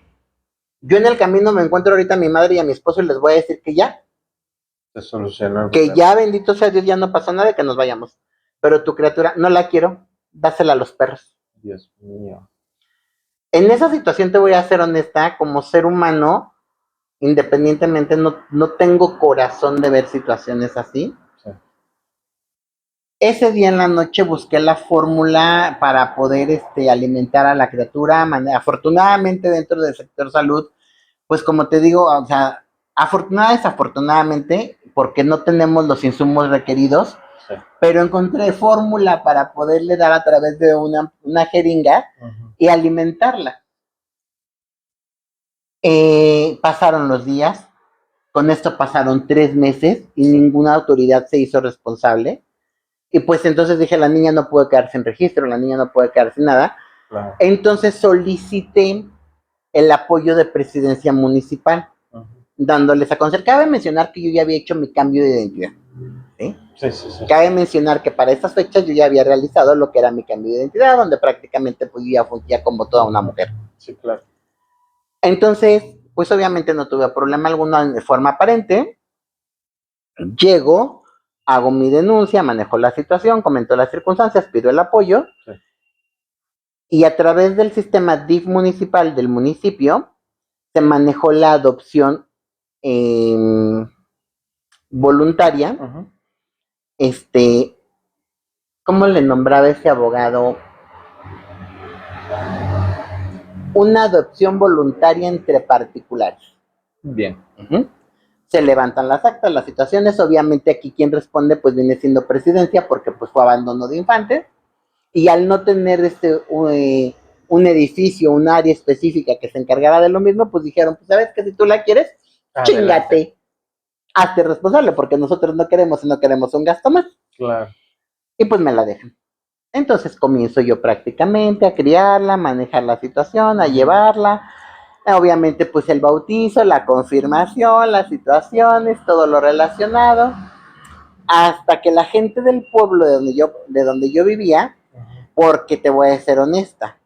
Yo en el camino me encuentro ahorita a mi madre y a mi esposo y les voy a decir que ya. Se solucionó. Que ya, bendito sea Dios, ya no pasó nada y que nos vayamos. Pero tu criatura, no la quiero, dásela a los perros. Dios mío. En esa situación te voy a ser honesta, como ser humano, independientemente, no tengo corazón de ver situaciones así. Sí. Ese día en la noche busqué la fórmula para poder alimentar a la criatura. Afortunadamente dentro del sector salud, pues como te digo, o sea, desafortunadamente, porque no tenemos los insumos requeridos, Sí. pero encontré fórmula para poderle dar a través de una jeringa y alimentarla. Pasaron los días, con esto pasaron 3 meses y ninguna autoridad se hizo responsable. Y pues entonces dije, la niña no puede quedar sin registro, la niña no puede quedar sin nada. Claro. Entonces solicité el apoyo de presidencia municipal, dándoles a conocer. Cabe mencionar que yo ya había hecho mi cambio de identidad. ¿Sí? Sí. Cabe mencionar que para estas fechas yo ya había realizado lo que era mi cambio de identidad, donde prácticamente pues yo ya fungía como toda una mujer. Sí, claro. Entonces, pues obviamente no tuve problema alguno de forma aparente. Llego, hago mi denuncia, manejo la situación, comento las circunstancias, pido el apoyo. Sí. Y a través del sistema DIF municipal del municipio se manejó la adopción voluntaria. ¿Cómo le nombraba ese abogado? Una adopción voluntaria entre particulares. Bien. Se levantan las actas, las situaciones. Obviamente aquí quien responde pues viene siendo presidencia porque pues fue abandono de infantes. Y al no tener un edificio, un área específica que se encargara de lo mismo, pues dijeron, pues sabes que si tú la quieres, chingate, hazte responsable, porque nosotros no queremos un gasto más. Claro. Y pues me la dejan. Entonces comienzo yo prácticamente a criarla, a manejar la situación, a llevarla. Obviamente pues el bautizo, la confirmación, las situaciones, todo lo relacionado. Hasta que la gente del pueblo de donde yo vivía, porque te voy a ser honesta,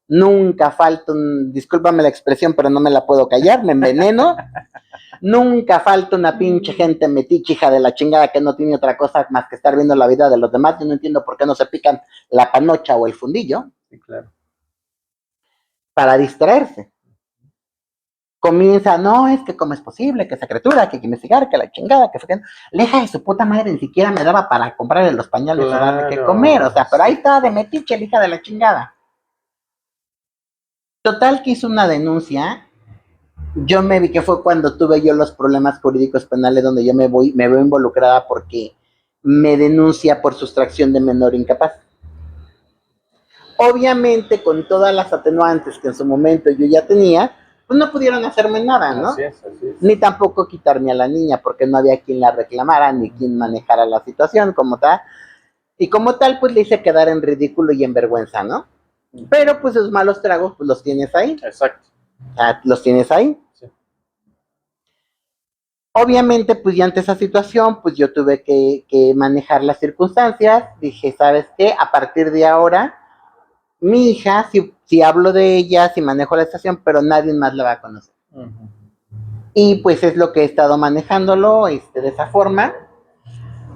nunca falta discúlpame la expresión, pero no me la puedo callar, me enveneno. Nunca falta una pinche gente metiche, hija de la chingada, que no tiene otra cosa más que estar viendo la vida de los demás. Yo no entiendo por qué no se pican la panocha o el fundillo. Sí, claro. Para distraerse. Comienza, no, es que cómo es posible, que esa criatura, que hay que investigar, que la chingada, que fue que... La hija de su puta madre ni siquiera me daba para comprarle los pañales o darle que comer, o sea, pero ahí está de metiche, la hija de la chingada. Total que hizo una denuncia. Yo me vi que fue cuando tuve yo los problemas jurídicos penales donde yo me veo involucrada porque me denuncia por sustracción de menor incapaz. Obviamente con todas las atenuantes que en su momento yo ya tenía, pues no pudieron hacerme nada, ¿no? Así es. Ni tampoco quitarme a la niña porque no había quien la reclamara ni quien manejara la situación como tal. Y como tal pues le hice quedar en ridículo y en vergüenza, ¿no? Pero pues esos malos tragos pues los tienes ahí. Exacto. Los tienes ahí. Sí. Obviamente, pues ya ante esa situación, pues yo tuve que manejar las circunstancias. Dije, ¿sabes qué? A partir de ahora, mi hija, si hablo de ella, si manejo la estación, pero nadie más la va a conocer. Y pues es lo que he estado manejándolo de esa forma.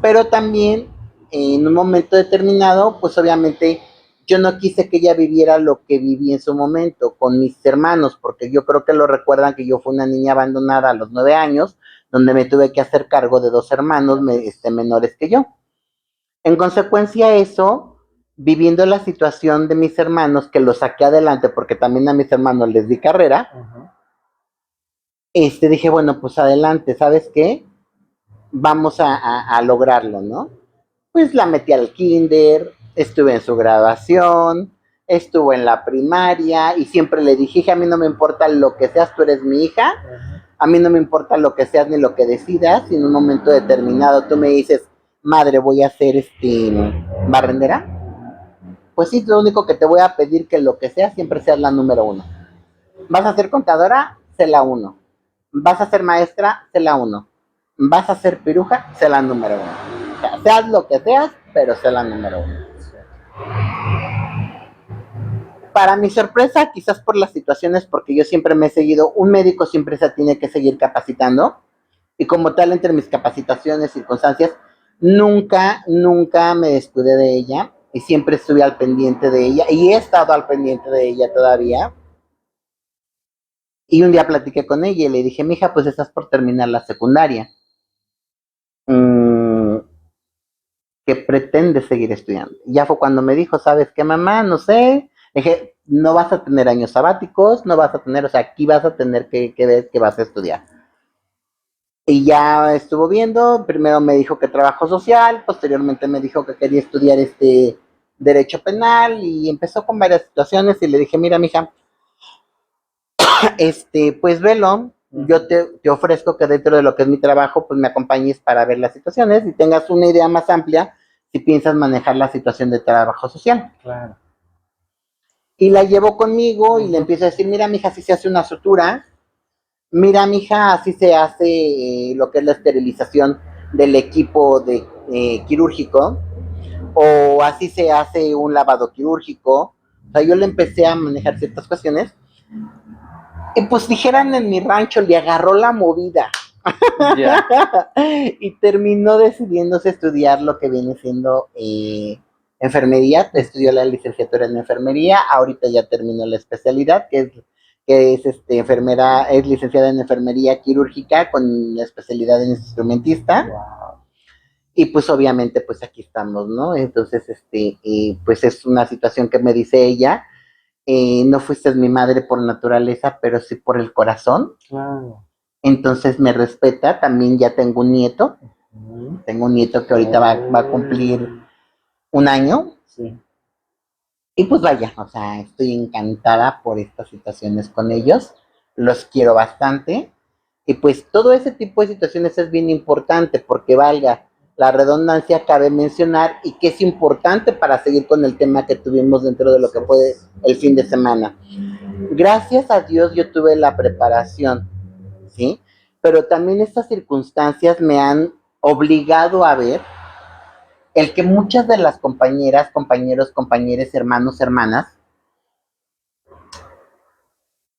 Pero también, en un momento determinado, pues obviamente yo no quise que ella viviera lo que viví en su momento con mis hermanos, porque yo creo que lo recuerdan que yo fui una niña abandonada a los 9 años, donde me tuve que hacer cargo de 2 hermanos menores que yo. En consecuencia a eso, viviendo la situación de mis hermanos, que los saqué adelante, porque también a mis hermanos les di carrera, dije, bueno, pues adelante, ¿sabes qué? Vamos a lograrlo, ¿no? Pues la metí al kinder, estuve en su graduación, estuvo en la primaria y siempre le dije, hija, a mí no me importa lo que seas, tú eres mi hija, a mí no me importa lo que seas ni lo que decidas, si en un momento determinado tú me dices, madre, voy a ser barrendera, pues sí, lo único que te voy a pedir que lo que seas siempre seas la número 1. ¿Vas a ser contadora? Sé la 1. ¿Vas a ser maestra? Sé la 1. ¿Vas a ser piruja? Sé la número 1. O sea, seas lo que seas, pero sé la número 1. Para mi sorpresa, quizás por las situaciones, porque yo siempre me he seguido, un médico siempre se tiene que seguir capacitando, y como tal, entre mis capacitaciones, circunstancias, nunca me descuidé de ella, y siempre estuve al pendiente de ella, y he estado al pendiente de ella todavía. Y un día platiqué con ella y le dije, mija, pues estás por terminar la secundaria. ¿Qué pretendes seguir estudiando? Y ya fue cuando me dijo, ¿sabes qué, mamá? No sé. Dije, no vas a tener años sabáticos, no vas a tener, o sea, aquí vas a tener que ver que vas a estudiar. Y ya estuvo viendo, primero me dijo que trabajo social, posteriormente me dijo que quería estudiar derecho penal y empezó con varias situaciones y le dije, mira, mija, pues velo, yo te ofrezco que dentro de lo que es mi trabajo, pues me acompañes para ver las situaciones y tengas una idea más amplia si piensas manejar la situación de trabajo social. Claro. Y la llevo conmigo y le empiezo a decir, mira, mija, así se hace una sutura, mira, mija, así se hace lo que es la esterilización del equipo quirúrgico, o así se hace un lavado quirúrgico. O sea, yo le empecé a manejar ciertas cuestiones. Y pues dijeran en mi rancho, le agarró la movida. Yeah. Y terminó decidiéndose estudiar lo que viene siendo enfermería. Estudió la licenciatura en enfermería. Ahorita ya terminó la especialidad, que es enfermera, es licenciada en enfermería quirúrgica con especialidad en instrumentista. Wow. Y pues obviamente pues aquí estamos, ¿no? Entonces, pues es una situación que me dice ella. No fuiste mi madre por naturaleza, pero sí por el corazón. Claro. Entonces me respeta. También ya tengo un nieto. Tengo un nieto que ahorita va a cumplir 1 año. Sí. Y pues vaya, o sea, estoy encantada por estas situaciones con ellos. Los quiero bastante. Y pues todo ese tipo de situaciones es bien importante porque valga la redundancia, cabe mencionar y que es importante para seguir con el tema que tuvimos dentro de lo que fue el fin de semana. Gracias a Dios yo tuve la preparación, ¿sí? Pero también estas circunstancias me han obligado a ver el que muchas de las compañeras, compañeros, compañeras, hermanos, hermanas,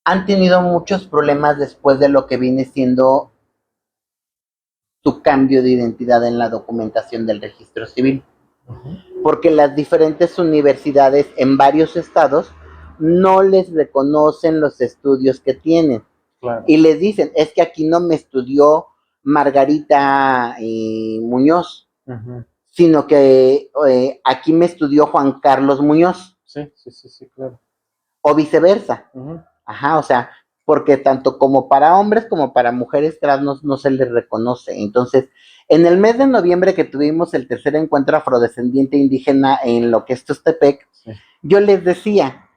han tenido muchos problemas después de lo que viene siendo su cambio de identidad en la documentación del registro civil. Porque las diferentes universidades en varios estados no les reconocen los estudios que tienen. Claro. Y les dicen, es que aquí no me estudió Margarita Muñoz, sino que aquí me estudió Juan Carlos Muñoz. Sí, claro. O viceversa. Ajá, o sea, porque tanto como para hombres como para mujeres trans no se les reconoce. Entonces, en el mes de noviembre que tuvimos el tercer encuentro afrodescendiente indígena en lo que es Tuxtepec, sí, yo les decía,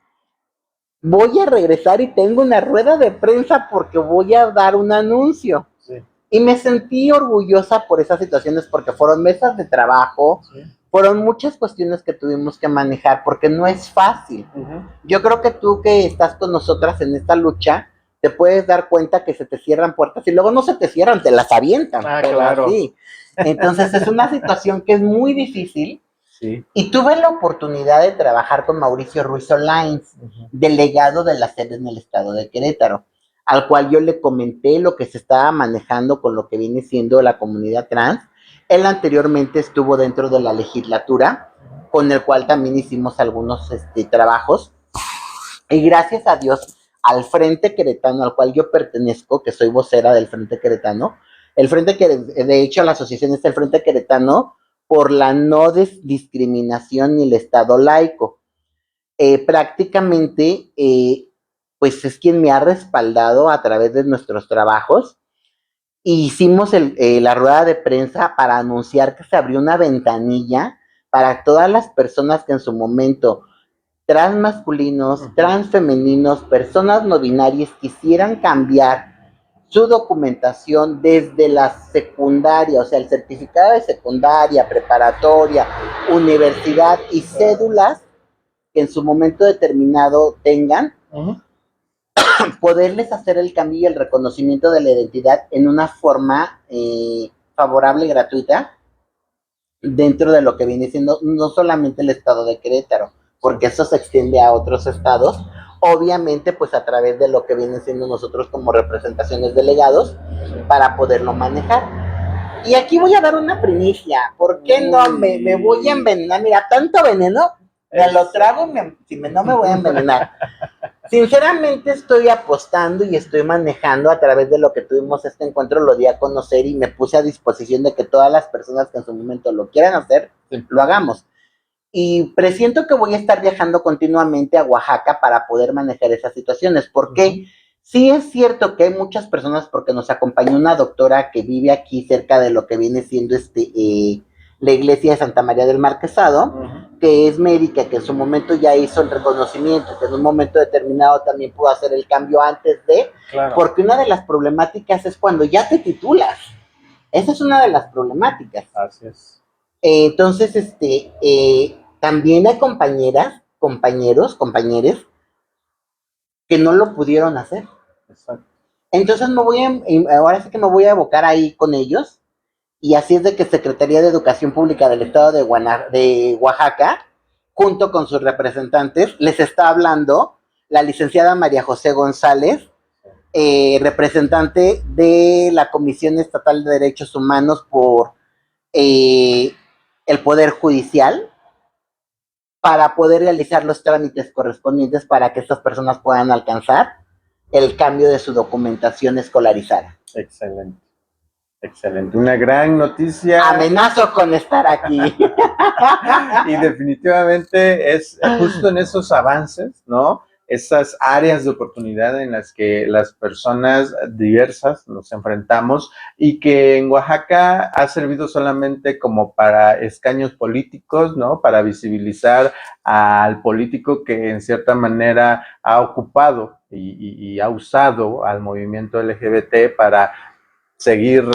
voy a regresar y tengo una rueda de prensa porque voy a dar un anuncio. Sí. Y me sentí orgullosa por esas situaciones porque fueron mesas de trabajo, sí, fueron muchas cuestiones que tuvimos que manejar porque no es fácil. Yo creo que tú que estás con nosotras en esta lucha, te puedes dar cuenta que se te cierran puertas y luego no se te cierran, te las avientan. Claro. Así. Entonces es una situación que es muy difícil. Sí. Y tuve la oportunidad de trabajar con Mauricio Ruiz Olainz, delegado de la sede en el estado de Querétaro, al cual yo le comenté lo que se estaba manejando con lo que viene siendo la comunidad trans. Él anteriormente estuvo dentro de la legislatura, con el cual también hicimos algunos trabajos. Y gracias a Dios, al Frente Queretano, al cual yo pertenezco, que soy vocera del Frente Queretano, de hecho la asociación es el Frente Queretano por la no discriminación y el Estado laico. Prácticamente, pues es quien me ha respaldado a través de nuestros trabajos. Hicimos la rueda de prensa para anunciar que se abrió una ventanilla para todas las personas que en su momento transmasculinos, transfemeninos, personas no binarias quisieran cambiar su documentación desde la secundaria, o sea, el certificado de secundaria, preparatoria, universidad y cédulas que en su momento determinado tengan, poderles hacer el cambio y el reconocimiento de la identidad en una forma favorable y gratuita dentro de lo que viene siendo no solamente el estado de Querétaro, porque eso se extiende a otros estados, obviamente pues a través de lo que viene siendo nosotros como representaciones delegados para poderlo manejar. Y aquí voy a dar una primicia, ¿por qué no me voy a envenenar? Mira, tanto veneno, me lo trago y no me voy a envenenar. Sinceramente estoy apostando y estoy manejando a través de lo que tuvimos este encuentro, lo di a conocer y me puse a disposición de que todas las personas que en su momento lo quieran hacer, lo hagamos. Y presiento que voy a estar viajando continuamente a Oaxaca para poder manejar esas situaciones. ¿Por qué? Sí es cierto que hay muchas personas, porque nos acompañó una doctora que vive aquí cerca de lo que viene siendo la iglesia de Santa María del Marquesado, que es médica, que en su momento ya hizo el reconocimiento, que en un momento determinado también pudo hacer el cambio antes de, porque una de las problemáticas es cuando ya te titulas. Esa es una de las problemáticas. Así es. Entonces, también hay compañeros, compañeros que no lo pudieron hacer. Exacto. Entonces ahora sí que me voy a abocar ahí con ellos, y así es de que Secretaría de Educación Pública del Estado de Oaxaca, junto con sus representantes, les está hablando la licenciada María José González, representante de la Comisión Estatal de Derechos Humanos por el Poder Judicial, para poder realizar los trámites correspondientes para que estas personas puedan alcanzar el cambio de su documentación escolarizada. Excelente. Excelente, una gran noticia. Amenazo con estar aquí. Y definitivamente es justo en esos avances, ¿no? Esas áreas de oportunidad en las que las personas diversas nos enfrentamos, y que en Oaxaca ha servido solamente como para escaños políticos, ¿no? Para visibilizar al político que en cierta manera ha ocupado y ha usado al movimiento LGBT para seguir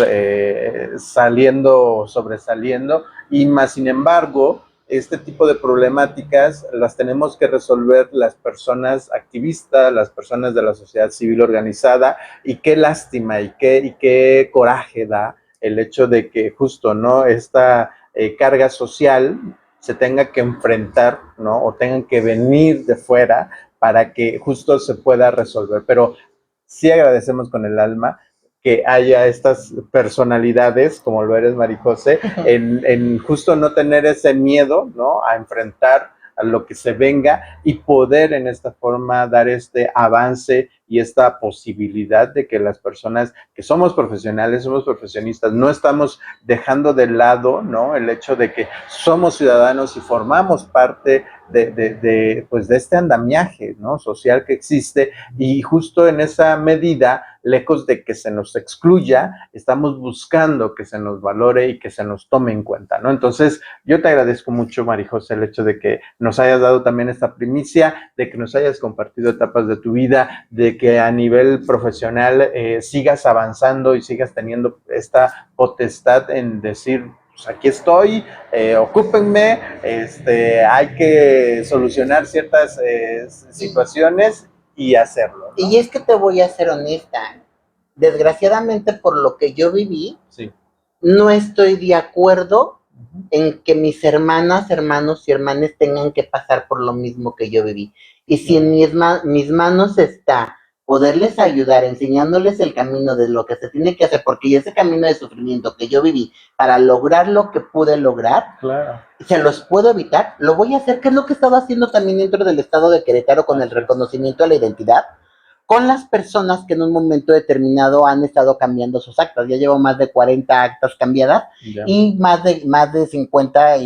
sobresaliendo, y más sin embargo, este tipo de problemáticas las tenemos que resolver las personas activistas, las personas de la sociedad civil organizada, y qué lástima y qué coraje da el hecho de que justo, ¿no?, esta carga social se tenga que enfrentar, ¿no?, o tengan que venir de fuera para que justo se pueda resolver. Pero sí agradecemos con el alma que haya estas personalidades, como lo eres, María José, en justo no tener ese miedo, ¿no?, a enfrentar a lo que se venga, y poder en esta forma dar este avance y esta posibilidad de que las personas que somos profesionales, somos profesionistas, no estamos dejando de lado, ¿no?, el hecho de que somos ciudadanos y formamos parte pues de este andamiaje, ¿no?, social que existe, y justo en esa medida, lejos de que se nos excluya, estamos buscando que se nos valore y que se nos tome en cuenta, ¿no? Entonces, yo te agradezco mucho, María José, el hecho de que nos hayas dado también esta primicia, de que nos hayas compartido etapas de tu vida, de que a nivel profesional sigas avanzando y sigas teniendo esta potestad en decir, pues aquí estoy, ocúpenme, hay que solucionar ciertas situaciones, y hacerlo, ¿no? Y es que te voy a ser honesta, desgraciadamente por lo que yo viví, Sí. no estoy de acuerdo en que mis hermanas, hermanos y hermanas tengan que pasar por lo mismo que yo viví. Y si en mis manos está poderles ayudar, enseñándoles el camino de lo que se tiene que hacer, porque ese camino de sufrimiento que yo viví para lograr lo que pude lograr, Claro. se los puedo evitar, lo voy a hacer, que es lo que he estado haciendo también dentro del estado de Querétaro con el reconocimiento a la identidad, con las personas que en un momento determinado han estado cambiando sus actas. Ya llevo más de 40 actas cambiadas y más de 50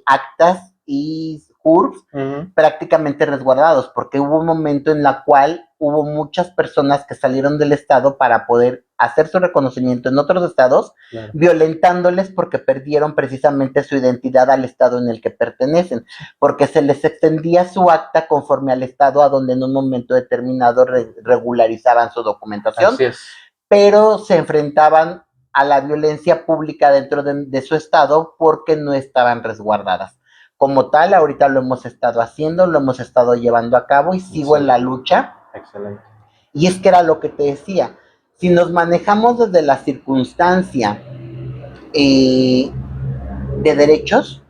actas y CURPS prácticamente resguardados, porque hubo un momento en la cual hubo muchas personas que salieron del estado para poder hacer su reconocimiento en otros estados, violentándoles porque perdieron precisamente su identidad al estado en el que pertenecen, porque se les extendía su acta conforme al estado a donde en un momento determinado regularizaban su documentación, pero se enfrentaban a la violencia pública dentro de su estado porque no estaban resguardadas. Como tal, ahorita lo hemos estado haciendo, lo hemos estado llevando a cabo y sigo en la lucha. Excelente. Y es que era lo que te decía, si nos manejamos desde la circunstancia de derechos,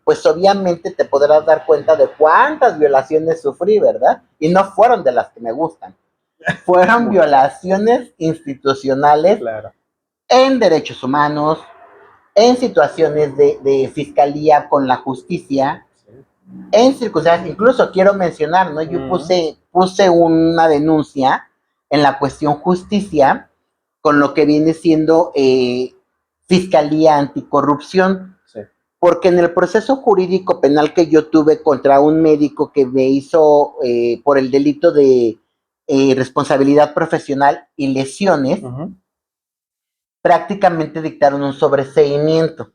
pues obviamente te podrás dar cuenta de cuántas violaciones sufrí, ¿verdad? Y no fueron de las que me gustan. Fueron violaciones institucionales en derechos humanos, en situaciones de fiscalía con la justicia, en circunstancias, incluso quiero mencionar, ¿no? Yo puse una denuncia en la cuestión justicia con lo que viene siendo fiscalía anticorrupción, porque en el proceso jurídico penal que yo tuve contra un médico que me hizo por el delito de responsabilidad profesional y lesiones, prácticamente dictaron un sobreseimiento.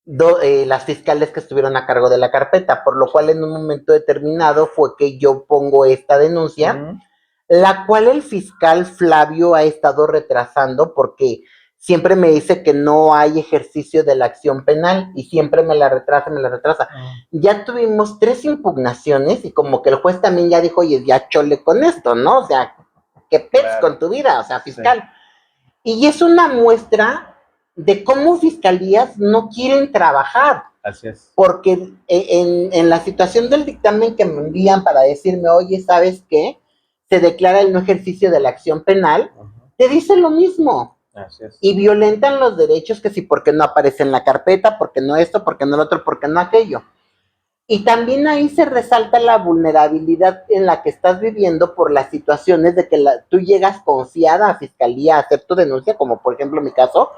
Las fiscales que estuvieron a cargo de la carpeta, por lo cual en un momento determinado fue que yo pongo esta denuncia, la cual el fiscal Flavio ha estado retrasando porque siempre me dice que no hay ejercicio de la acción penal y siempre me la retrasa. Ya tuvimos 3 impugnaciones y como que el juez también ya dijo, oye, ya chole con esto, ¿no? O sea, ¿qué pez con tu vida? O sea, fiscal. Y es una muestra de cómo fiscalías no quieren trabajar. Así es. Porque en la situación del dictamen que me envían para decirme, oye, ¿sabes qué? Se declara el no ejercicio de la acción penal, te dice lo mismo. Así es. Y violentan los derechos que sí, porque no aparece en la carpeta, porque no esto, porque no lo otro, porque no aquello. Y también ahí se resalta la vulnerabilidad en la que estás viviendo por las situaciones de que tú llegas confiada a fiscalía a hacer tu denuncia, como por ejemplo mi caso.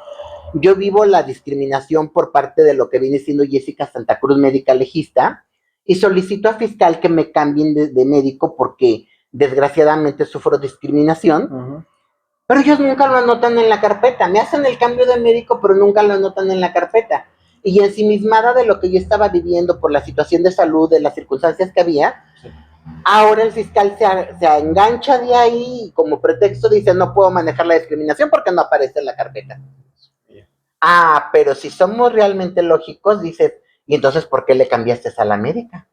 Yo vivo la discriminación por parte de lo que viene siendo Jessica Santa Cruz, médica legista, y solicito a fiscal que me cambien de médico porque desgraciadamente sufro discriminación, pero ellos nunca lo anotan en la carpeta. Me hacen el cambio de médico, pero nunca lo anotan en la carpeta. Y ensimismada de lo que yo estaba viviendo por la situación de salud, de las circunstancias que había, ahora el fiscal se engancha de ahí y como pretexto dice no puedo manejar la discriminación porque no aparece en la carpeta. Pero si somos realmente lógicos, dices, ¿y entonces por qué le cambiaste a la médica?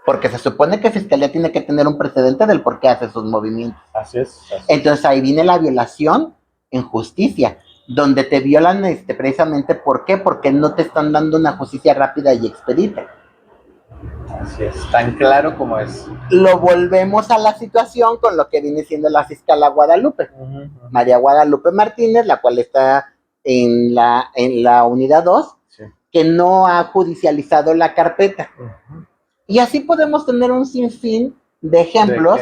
Porque se supone que Fiscalía tiene que tener un precedente del por qué hace sus movimientos. Así es. Entonces ahí viene la violación en justicia, donde te violan precisamente ¿por qué? Porque no te están dando una justicia rápida y expedita. Así es, tan claro como es. Lo volvemos a la situación con lo que viene siendo la fiscala Guadalupe, María Guadalupe Martínez, la cual está en la unidad 2, que no ha judicializado la carpeta. Y así podemos tener un sinfín de ejemplos.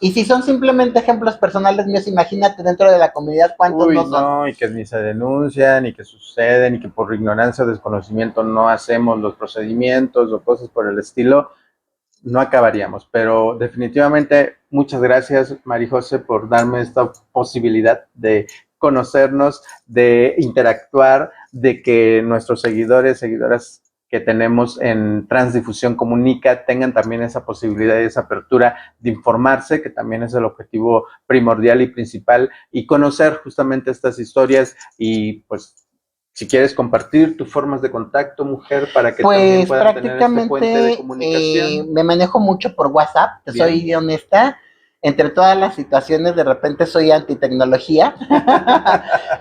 Y si son simplemente ejemplos personales míos, imagínate dentro de la comunidad cuántos no son. No, y que ni se denuncian, ni que suceden, y que por ignorancia o desconocimiento no hacemos los procedimientos o cosas por el estilo, no acabaríamos. Pero definitivamente, muchas gracias, María José, por darme esta posibilidad de conocernos, de interactuar, de que nuestros seguidores, seguidoras que tenemos en Transdifusión Comunica tengan también esa posibilidad y esa apertura de informarse, que también es el objetivo primordial y principal, y conocer justamente estas historias y pues Si quieres compartir tus formas de contacto, mujer, para que también Pues puedan tener este puente de prácticamente comunicación. me manejo mucho por WhatsApp, te Bien. soy honesta. Entre todas las situaciones, de repente soy antitecnología.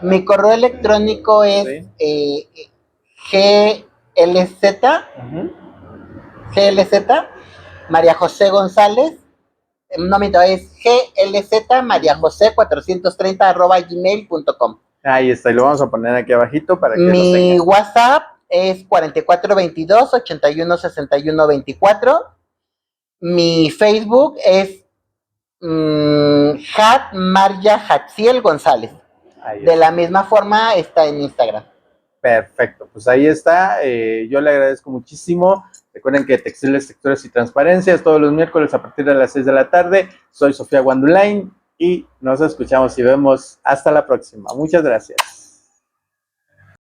Mi correo electrónico es GLZ, María José González. No, miento, es GLZ María José 430 @gmail.com. Ahí está, y lo vamos a poner aquí abajito para que lo Mi tengan. WhatsApp es 4422-816124. Mi Facebook es Hat Marya Hatziel González. Ahí De está. la misma forma está en Instagram. Perfecto, pues ahí está. Yo le agradezco muchísimo. Recuerden que Textiles, Texturas y Transparencias todos los miércoles a partir de las 6 de la tarde. Soy Sofía Guandulain y nos escuchamos y vemos hasta la próxima. Muchas gracias.